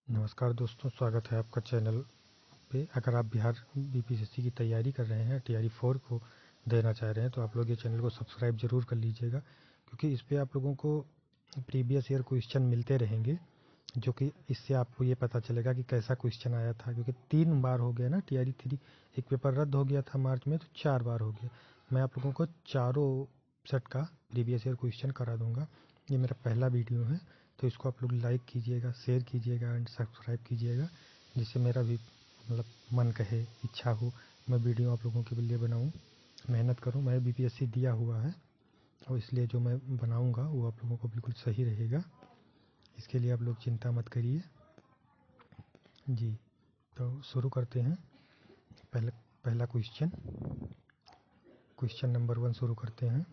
नमस्कार दोस्तों, स्वागत है आपका चैनल पे। अगर आप बिहार बीपीएससी की तैयारी कर रहे हैं, टीआरई 4 को देना चाह रहे हैं, तो आप लोग ये चैनल को सब्सक्राइब ज़रूर कर लीजिएगा, क्योंकि इस पे आप लोगों को प्रीवियस ईयर क्वेश्चन मिलते रहेंगे, जो कि इससे आपको ये पता चलेगा कि कैसा क्वेश्चन आया था। क्योंकि 3 बार हो गया ना टीआरई 3, एक पेपर रद्द हो गया था मार्च में, तो 4 बार हो गया। मैं आप लोगों को चारों सेट का प्रीवियस ईयर क्वेश्चन करा दूँगा। ये मेरा पहला वीडियो है, तो इसको आप लोग लाइक कीजिएगा, शेयर कीजिएगा एंड सब्सक्राइब कीजिएगा, जिससे मेरा भी मन कहे, इच्छा हो, मैं वीडियो आप लोगों के लिए बनाऊं, मेहनत करूं। मैं बीपीएससी दिया हुआ है और इसलिए जो मैं बनाऊंगा वो आप लोगों को बिल्कुल सही रहेगा। इसके लिए आप लोग चिंता मत करिए जी। तो शुरू करते हैं। पहला क्वेश्चन नंबर 1 शुरू करते हैं।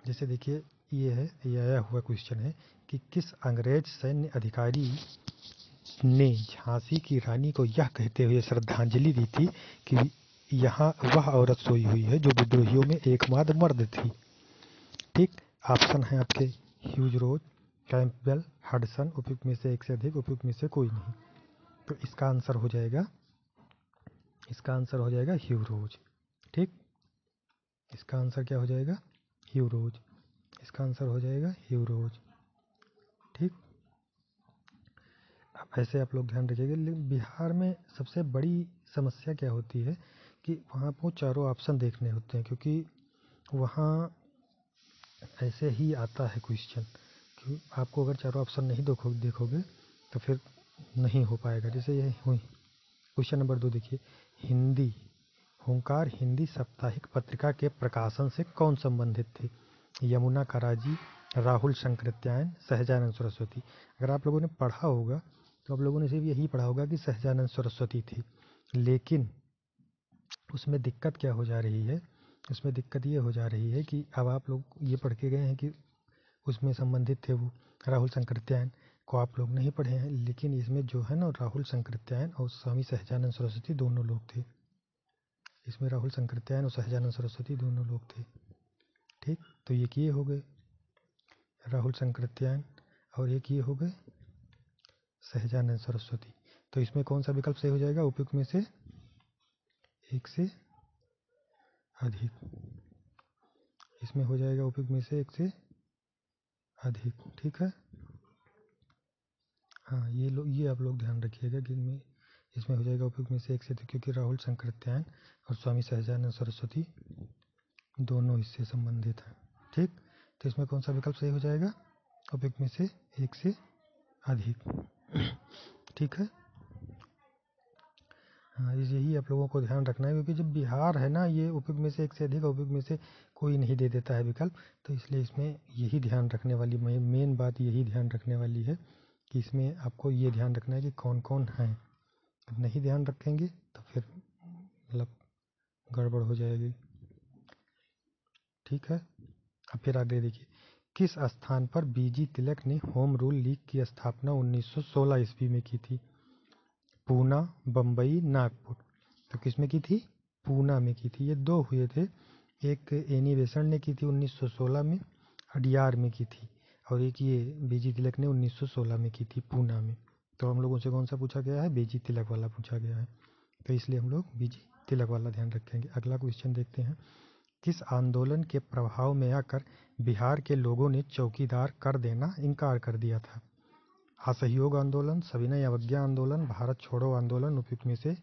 जैसे देखिए, ये आया हुआ क्वेश्चन है कि किस अंग्रेज सैन्य अधिकारी ने झांसी की रानी को यह कहते हुए श्रद्धांजलि दी थी कि यहाँ वह औरत सोई हुई है जो विद्रोहियों में एकमात्र मर्द थी। ठीक, ऑप्शन है आपके ह्यूज रोज, कैंपबेल, हडसन। उपयुक्त में से एक से अधिक, उपयुक्त में से कोई नहीं। तो इसका आंसर हो जाएगा ह्यू रोज। ठीक, इसका आंसर क्या हो जाएगा? ह्यू रोज। इसका आंसर हो जाएगा ह्यू रोज। ठीक, अब ऐसे आप लोग ध्यान रखिएगा। लेकिन बिहार में सबसे बड़ी समस्या क्या होती है कि वहाँ को चारों ऑप्शन देखने होते हैं, क्योंकि वहाँ ऐसे ही आता है क्वेश्चन कि आपको अगर चारों ऑप्शन नहीं देखोगे तो फिर नहीं हो पाएगा। जैसे ये हुई क्वेश्चन नंबर 2 देखिए, हुंकार हिंदी साप्ताहिक पत्रिका के प्रकाशन से कौन संबंधित थे? यमुना कराजी, राहुल शंकरत्यायन, सहजानंद सरस्वती। अगर आप लोगों ने पढ़ा होगा तो आप लोगों ने सिर्फ यही पढ़ा होगा कि सहजानंद सरस्वती थी, लेकिन उसमें दिक्कत क्या हो जा रही है? उसमें दिक्कत ये हो जा रही है कि अब आप लोग ये पढ़ के गए हैं कि उसमें संबंधित थे वो राहुल शंकरत्यायन को, आप लोग नहीं पढ़े हैं। लेकिन इसमें जो है ना, राहुल शंकरत्यायन और स्वामी सहजानंद सरस्वती दोनों लोग थे। इसमें राहुल शंकरत्यायन और सहजानंद सरस्वती दोनों लोग थे। ठीक, तो ये किए हो गए राहुल शंकरत्यायन और एक ये हो गए सहजानंद सरस्वती। तो इसमें कौन सा विकल्प सही हो जाएगा? उपयुक्त में से एक से अधिक। इसमें हो जाएगा उपयुक्त में से एक से अधिक। ठीक है, हाँ, ये आप लोग ध्यान रखिएगा कि इसमें हो जाएगा उपयुक्त में से एक से अधिक, क्योंकि राहुल शंकरत्यायन और स्वामी सहजानंद सरस्वती दोनों इससे संबंधित हैं। ठीक, तो इसमें कौन सा विकल्प सही हो जाएगा? उपयुक्त में से एक से अधिक। ठीक है, हाँ, यही आप लोगों को ध्यान रखना है, क्योंकि जब बिहार है ना, ये उपयुक्त में से एक से अधिक, उपयुक्त में से कोई नहीं दे देता है विकल्प। तो इसलिए इसमें यही ध्यान रखने वाली मेन बात यही ध्यान रखने वाली है कि इसमें आपको ये ध्यान रखना है कि कौन कौन है। अब नहीं ध्यान रखेंगे तो फिर मतलब गड़बड़ हो जाएगी। ठीक है, अब फिर आगे देखिए, किस स्थान पर बीजी तिलक ने होम रूल लीग की स्थापना 1916 ईस्वी में की थी? पूना, बम्बई, नागपुर। तो किस में की थी? पूना में की थी। ये दो हुए थे, एक एनी बेसंट ने की थी 1916 में, अडियार में की थी, और एक ये बीजी तिलक ने 1916 में की थी पूना में। तो हम लोगों से कौन सा पूछा गया है? बीजी तिलक वाला पूछा गया है, तो इसलिए हम लोग बीजी तिलक वाला ध्यान रखेंगे। अगला क्वेश्चन देखते हैं, किस आंदोलन के प्रभाव में आकर बिहार के लोगों ने चौकीदार कर देना इनकार कर दिया था? असहयोग आंदोलन, सविनय अवज्ञा आंदोलन, भारत छोड़ो आंदोलन। उपयुक्त में से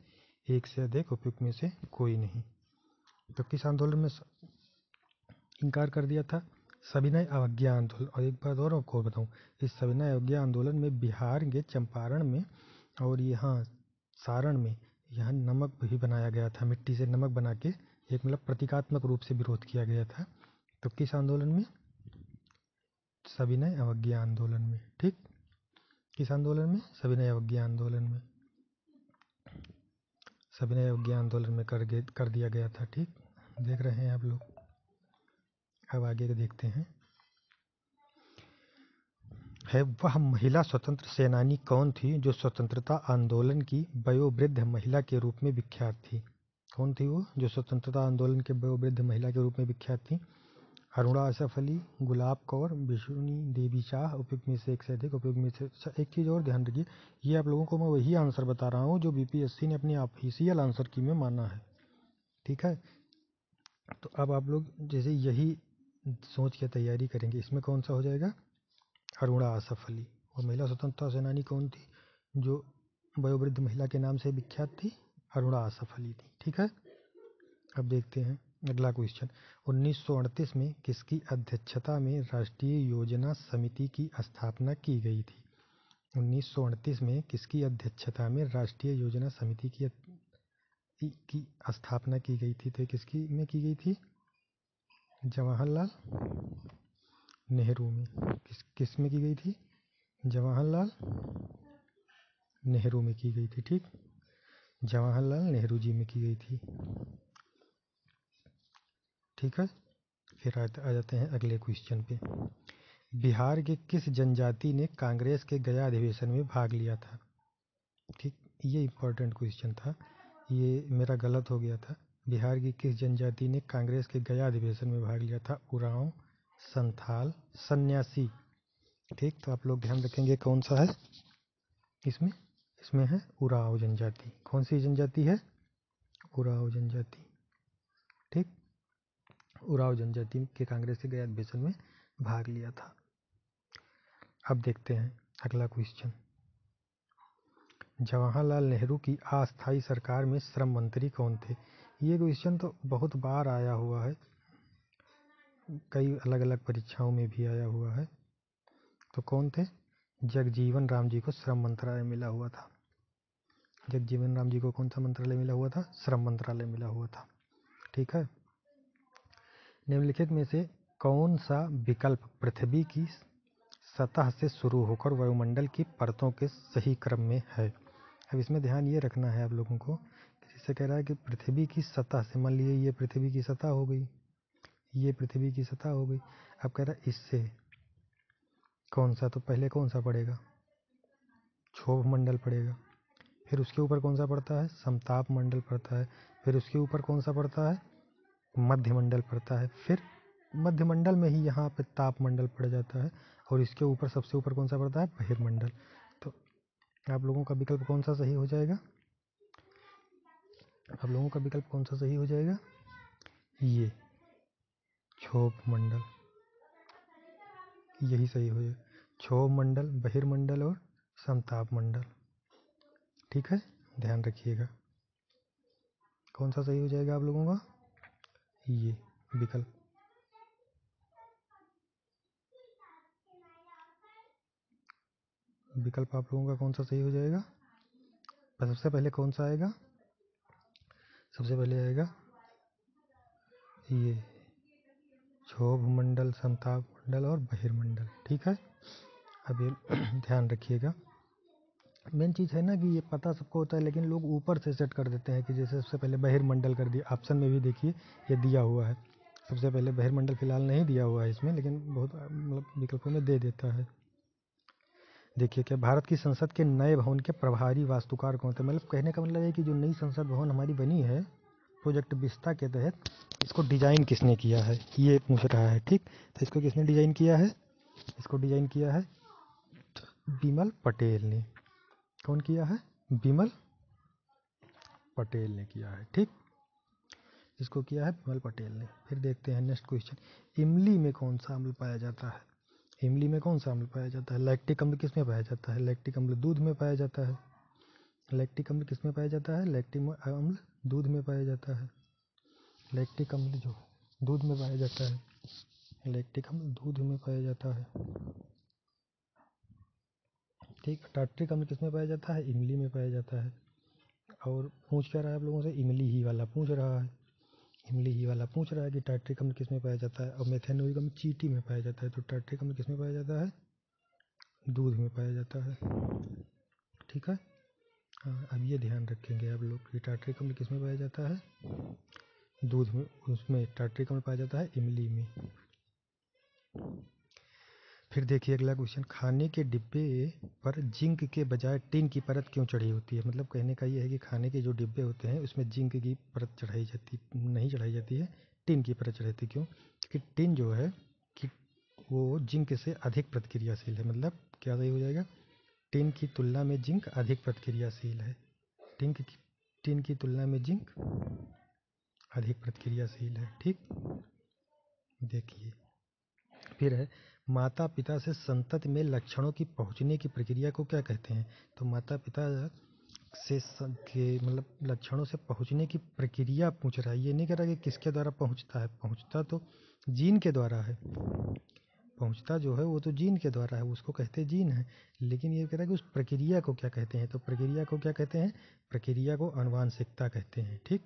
एक से अधिक, उपयुक्त में से कोई नहीं। तो किस आंदोलन में इनकार कर दिया था? सविनय अवज्ञा आंदोलन। और एक बात और आपको बताऊं, इस सविनय अवज्ञा आंदोलन में बिहार के चंपारण में और यहाँ सारण में यहाँ नमक भी बनाया गया था, मिट्टी से नमक बना के, एक मतलब प्रतीकात्मक रूप से विरोध किया गया था। तो किस आंदोलन में? सविनय अवज्ञा आंदोलन में। ठीक, किस आंदोलन में? सविनय अवज्ञा आंदोलन में। सविनय अवज्ञा आंदोलन में कर दिया गया था। ठीक, देख रहे हैं आप लोग। अब आगे देखते हैं, वह महिला स्वतंत्र सेनानी कौन थी जो स्वतंत्रता आंदोलन की वयोवृद्ध महिला के रूप में विख्यात थी? कौन थी वो जो स्वतंत्रता आंदोलन के वयोवृद्ध महिला के रूप में विख्यात थी? अरुणा आसफ अली, गुलाब कौर, विष्णु देवी शाह, उपयुक्त में से एक से अधिक, उपयुक्त में से एक चीज़ और ध्यान रखिए, ये आप लोगों को मैं वही आंसर बता रहा हूँ जो बीपीएससी ने अपनी ऑफिशियल आंसर की में माना है, ठीक है। तो अब आप लोग जैसे यही सोच के तैयारी करेंगे, इसमें कौन सा हो जाएगा, अरुणा आसफ अली। और महिला स्वतंत्रता सेनानी कौन थी, जो वयोवृद्ध महिला के नाम से विख्यात थी, अरुणा आसफ अली थी, ठीक है। अब देखते हैं अगला क्वेश्चन। 1938 में किसकी अध्यक्षता में राष्ट्रीय योजना समिति की स्थापना की गई थी। 1938 में किसकी अध्यक्षता में राष्ट्रीय योजना समिति की स्थापना की गई थी। तो किसकी में की गई थी, जवाहरलाल नेहरू में। किस में की गई थी, जवाहरलाल नेहरू में की गई थी, ठीक, जवाहरलाल नेहरू जी में की गई थी, ठीक है। फिर आ जाते हैं अगले क्वेश्चन पे। बिहार के किस जनजाति ने कांग्रेस के गया अधिवेशन में भाग लिया था, ठीक, ये इम्पोर्टेंट क्वेश्चन था, ये मेरा गलत हो गया था। बिहार की किस जनजाति ने कांग्रेस के गया अधिवेशन में भाग लिया था, उरांव, संथाल, सन्यासी, ठीक। तो आप लोग ध्यान रखेंगे कौन सा है इसमें है उरांव जनजाति। कौन सी जनजाति है, उरांव जनजाति, ठीक। उरांव जनजाति के कांग्रेस के गया अधिवेशन में भाग लिया था। अब देखते हैं अगला क्वेश्चन। जवाहरलाल नेहरू की अस्थायी सरकार में श्रम मंत्री कौन थे। ये क्वेश्चन तो बहुत बार आया हुआ है, कई अलग अलग परीक्षाओं में भी आया हुआ है। तो कौन थे, जगजीवन राम जी को श्रम मंत्रालय मिला हुआ था। जगजीवन राम जी को कौन सा मंत्रालय मिला हुआ था, श्रम मंत्रालय मिला हुआ था, ठीक है। निम्नलिखित में से कौन सा विकल्प पृथ्वी की सतह से शुरू होकर वायुमंडल की परतों के सही क्रम में है। अब इसमें ध्यान ये रखना है आप लोगों को, जिससे कह रहा है कि पृथ्वी की सतह से, मान लीजिए ये पृथ्वी की सतह हो गई, ये पृथ्वी की सतह हो गई। अब कह रहा है इससे कौन सा, तो पहले कौन सा पड़ेगा, क्षोभ मंडल पड़ेगा, फिर उसके ऊपर कौन सा पड़ता है, समताप मंडल पड़ता है, फिर उसके ऊपर कौन सा पड़ता है, मध्य मंडल पड़ता है, फिर मध्य मंडल में ही यहाँ पे ताप मंडल पड़ जाता है, और इसके ऊपर सबसे ऊपर कौन सा पड़ता है, बहिर्मंडल। तो आप लोगों का विकल्प कौन सा सही हो जाएगा, आप लोगों का विकल्प कौन सा सही हो जाएगा, ये क्षोभ मंडल, यही सही हो जाएगा। क्षोभ मंडल, बहिर्मंडल और समताप मंडल, ठीक है, ध्यान रखिएगा कौन सा सही हो जाएगा आप लोगों का, ये विकल्प। विकल्प आप लोगों का कौन सा सही हो जाएगा, सबसे पहले कौन सा आएगा, सबसे पहले आएगा ये क्षोभ मंडल, समताप मंडल और बहिर्मंडल, ठीक है। अब ये ध्यान रखिएगा, मेन चीज़ है ना कि ये पता सबको होता है, लेकिन लोग ऊपर से सेट कर देते हैं कि जैसे सबसे पहले बहिर्मंडल कर दिया। ऑप्शन में भी देखिए ये दिया हुआ है, सबसे पहले बहिर्मंडल फिलहाल नहीं दिया हुआ है इसमें, लेकिन बहुत मतलब विकल्पों में दे देता है। देखिए क्या, भारत की संसद के नए भवन के प्रभारी वास्तुकार कौन थे। मतलब कहने का मतलब है कि जो नई संसद भवन हमारी बनी है प्रोजेक्ट विस्ता के तहत, इसको डिजाइन किसने किया है, ये पूछ रहा है, ठीक। तो इसको किसने डिजाइन किया है, इसको डिजाइन किया है बिमल पटेल ने। कौन किया है, बिमल पटेल ने किया है, ठीक, इसको किया है बिमल पटेल ने। फिर देखते हैं नेक्स्ट क्वेश्चन। इमली में कौन सा अम्ल पाया जाता है, इमली में कौन सा अम्ल पाया जाता है। लैक्टिक अम्ल किस में पाया जाता है, लैक्टिक अम्ल दूध में पाया जाता है। लैक्टिक अम्ल किस में पाया जाता है, लैक्टिक अम्ल दूध में पाया जाता है। लैक्टिक अम्ल जो दूध में पाया जाता है, लैक्टिक अम्ल दूध में पाया जाता है, ठीक। टार्ट्रिक अम्ल किस में पाया जाता है, इमली में पाया जाता है। और पूछ क्या रहा है आप लोगों से, इमली ही वाला पूछ रहा है, इमली ही वाला पूछ रहा है कि टार्ट्रिक अम्ल किस में पाया जाता है। और मेथेनोइक अम्ल चींटी में पाया जाता है, तो टार्ट्रिक अम्ल किस में पाया जाता है, दूध में पाया जाता है, ठीक है। हाँ, अब ये ध्यान रखेंगे आप लोग कि टार्ट्रिक अम्ल किस में पाया जाता है, दूध में, उसमें टार्ट्रिक अम्ल पाया जाता है इमली में। फिर देखिए अगला क्वेश्चन, खाने के डिब्बे पर जिंक के बजाय टिन की परत क्यों चढ़ी होती है। मतलब कहने का ये है कि खाने के जो डिब्बे होते हैं उसमें जिंक की परत चढ़ाई जाती नहीं चढ़ाई जाती है, टिन की परत चढ़ाई जाती, क्यों। कि टिन जो है कि वो जिंक से अधिक प्रतिक्रियाशील है। मतलब क्या सही हो जाएगा, टिन की तुलना में जिंक अधिक प्रतिक्रियाशील है। टिन की तुलना में जिंक अधिक प्रतिक्रियाशील है। ठीक, देखिए फिर है माता पिता से संतति में लक्षणों की पहुंचने की प्रक्रिया को क्या कहते हैं। तो माता पिता से के मतलब लक्षणों से पहुंचने की प्रक्रिया पूछ रहा है, ये नहीं कह रहा कि किसके द्वारा पहुंचता है। पहुंचता तो जीन के द्वारा है, पहुंचता जो है वो तो जीन के द्वारा है, उसको कहते हैं जीन है। लेकिन ये कह रहा है कि उस प्रक्रिया को क्या कहते हैं। तो प्रक्रिया को क्या कहते हैं, प्रक्रिया को आनुवांशिकता कहते हैं। ठीक,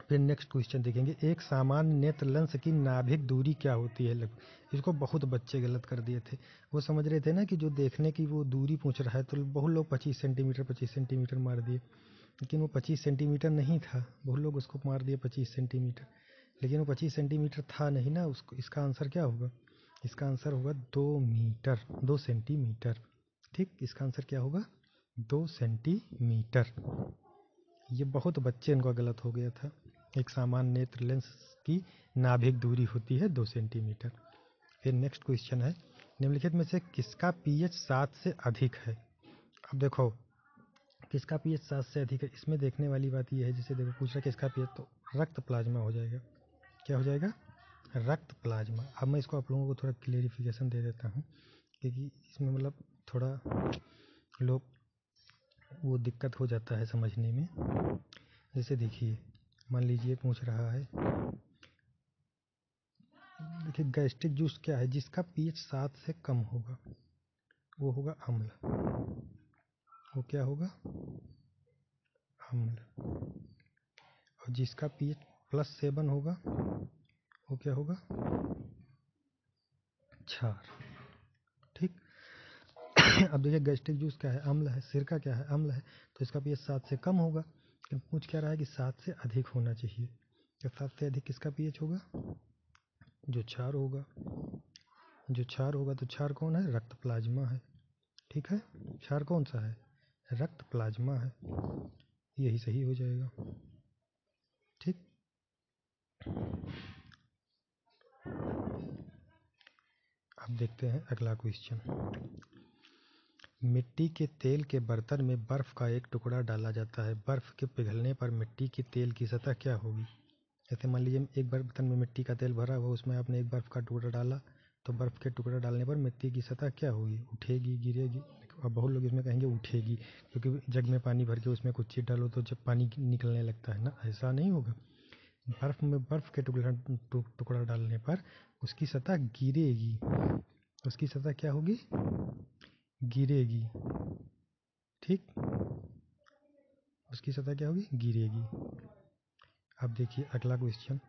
फिर नेक्स्ट क्वेश्चन देखेंगे, एक सामान्य नेत्र लेंस की नाभिक दूरी क्या होती है। इसको बहुत बच्चे गलत कर दिए थे। वो समझ रहे थे ना कि जो देखने की वो दूरी पूछ रहा है, तो बहुत लोग 25 सेंटीमीटर मार दिए, लेकिन वो 25 सेंटीमीटर नहीं था। बहुत लोग उसको मार दिए 25 सेंटीमीटर, लेकिन वो 25 सेंटीमीटर था नहीं ना। उसको इसका आंसर क्या होगा, इसका आंसर होगा 2 मीटर, 2 सेंटीमीटर। ठीक, इसका आंसर क्या होगा, 2 सेंटीमीटर। ये बहुत बच्चे इनका गलत हो गया था। एक सामान्य नेत्र लेंस की नाभिक दूरी होती है 2 सेंटीमीटर। फिर नेक्स्ट क्वेश्चन है, निम्नलिखित में से किसका पीएच 7 से अधिक है। अब देखो किसका पीएच 7 से अधिक है, इसमें देखने वाली बात यह है, जैसे देखो पूछ रहा है किसका पीएच, तो रक्त प्लाज्मा हो जाएगा। क्या हो जाएगा, रक्त प्लाज्मा। अब मैं इसको आप लोगों को थोड़ा क्लेरिफिकेशन दे देता हूँ, क्योंकि इसमें मतलब थोड़ा लोग वो दिक्कत हो जाता है समझने में। जैसे देखिए मान लीजिए पूछ रहा है, देखिए गैस्ट्रिक जूस क्या है, जिसका पीएच 7 से कम होगा वो होगा अम्ल। वो क्या होगा, अम्ल। और जिसका पीएच +7 होगा वो क्या होगा, क्षार। ठीक अब देखिए गैस्ट्रिक जूस क्या है, अम्ल है। सिरका क्या है, अम्ल है। तो इसका पीएच 7 से कम होगा, लेकिन पूछ क्या रहा है कि 7 से अधिक होना चाहिए। तो 7 से अधिक किसका पीएच होगा, जो क्षार होगा। जो क्षार होगा तो क्षार कौन है, रक्त प्लाज्मा है। ठीक है, क्षार कौन सा है, रक्त प्लाज्मा है। यही सही हो जाएगा। ठीक, अब देखते हैं अगला क्वेश्चन। मिट्टी के तेल के बर्तन में बर्फ का एक टुकड़ा डाला जाता है। बर्फ के पिघलने पर मिट्टी की तेल की सतह क्या होगी। जैसे मान लीजिए एक बर्तन में मिट्टी का तेल भरा हुआ, उसमें आपने एक बर्फ का टुकड़ा डाला, तो बर्फ के टुकड़ा डालने पर मिट्टी की सतह क्या होगी, उठेगी, गिरेगी। अब बहुत लोग इसमें कहेंगे उठेगी, क्योंकि जग में पानी भर के उसमें कुछ चीज़ डालो तो जब पानी निकलने लगता है ना, ऐसा नहीं होगा। बर्फ के टुकड़ा डालने पर उसकी सतह गिरेगी। उसकी सतह क्या होगी, गिरेगी। ठीक, उसकी सतह क्या होगी, गिरेगी। अब देखिए अगला क्वेश्चन,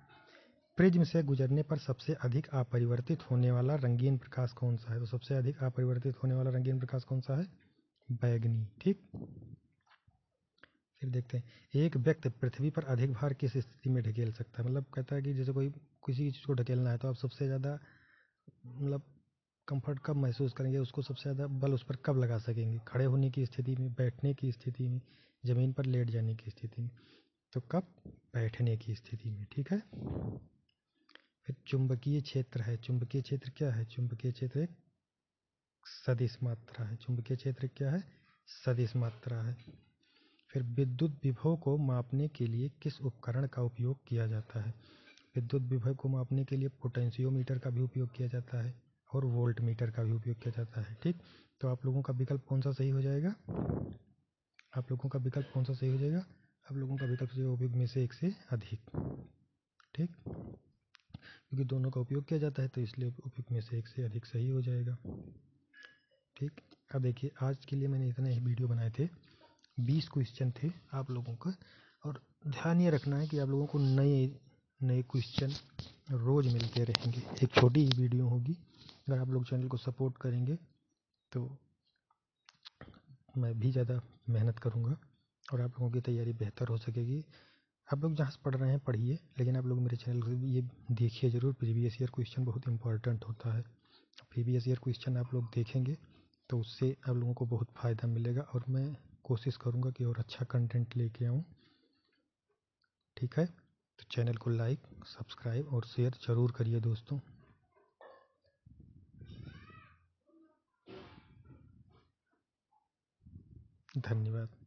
प्रिज्म से गुजरने पर सबसे अधिक अपरिवर्तित होने वाला रंगीन प्रकाश कौन सा है। तो सबसे अधिक अपरिवर्तित होने वाला रंगीन प्रकाश कौन सा है, बैगनी। ठीक, फिर देखते हैं, एक व्यक्ति पृथ्वी पर अधिक भार किस स्थिति में ढकेल सकता है। मतलब कहता है कि जैसे कोई किसी चीज़ को ढकेलना है, तो आप सबसे ज़्यादा मतलब कंफर्ट कब महसूस करेंगे, उसको सबसे ज़्यादा बल उस पर कब लगा सकेंगे, खड़े होने की स्थिति में, बैठने की स्थिति में, ज़मीन पर लेट जाने की स्थिति में। तो कब, बैठने की स्थिति में। ठीक है, फिर चुंबकीय क्षेत्र है। चुंबकीय क्षेत्र क्या है, चुंबकीय क्षेत्र एक सदिश मात्रा है। चुंबकीय क्षेत्र क्या है, सदिश मात्रा है। फिर विद्युत विभव को मापने के लिए किस उपकरण का उपयोग किया जाता है। विद्युत विभव को मापने के लिए पोटेंशियोमीटर का भी उपयोग किया जाता है और वोल्ट मीटर का भी उपयोग किया जाता है। ठीक, तो आप लोगों का विकल्प कौन सा सही हो जाएगा, आप लोगों का विकल्प कौन सा सही हो जाएगा, आप लोगों का विकल्प उपयोग में से एक से अधिक। ठीक, क्योंकि दोनों का उपयोग किया जाता है, तो इसलिए उपयोग में से एक से अधिक सही हो जाएगा। ठीक, अब देखिए आज के लिए मैंने इतने ही वीडियो बनाए थे, 20 क्वेश्चन थे आप लोगों का। और ध्यान ये रखना है कि आप लोगों को नए नए क्वेश्चन रोज़ मिलते रहेंगे। एक छोटी ही वीडियो होगी, अगर आप लोग चैनल को सपोर्ट करेंगे तो मैं भी ज़्यादा मेहनत करूँगा और आप लोगों की तैयारी बेहतर हो सकेगी। आप लोग जहाँ से पढ़ रहे हैं पढ़िए, लेकिन आप लोग मेरे चैनल को ये देखिए ज़रूर, प्रीवियस ईयर क्वेश्चन बहुत इंपॉर्टेंट होता है। प्रीवियस ईयर क्वेश्चन आप लोग देखेंगे तो उससे आप लोगों को बहुत फ़ायदा मिलेगा, और मैं कोशिश करूँगा कि और अच्छा कंटेंट लेके आऊँ। ठीक है, तो चैनल को लाइक, सब्सक्राइब और शेयर जरूर करिए दोस्तों। धन्यवाद।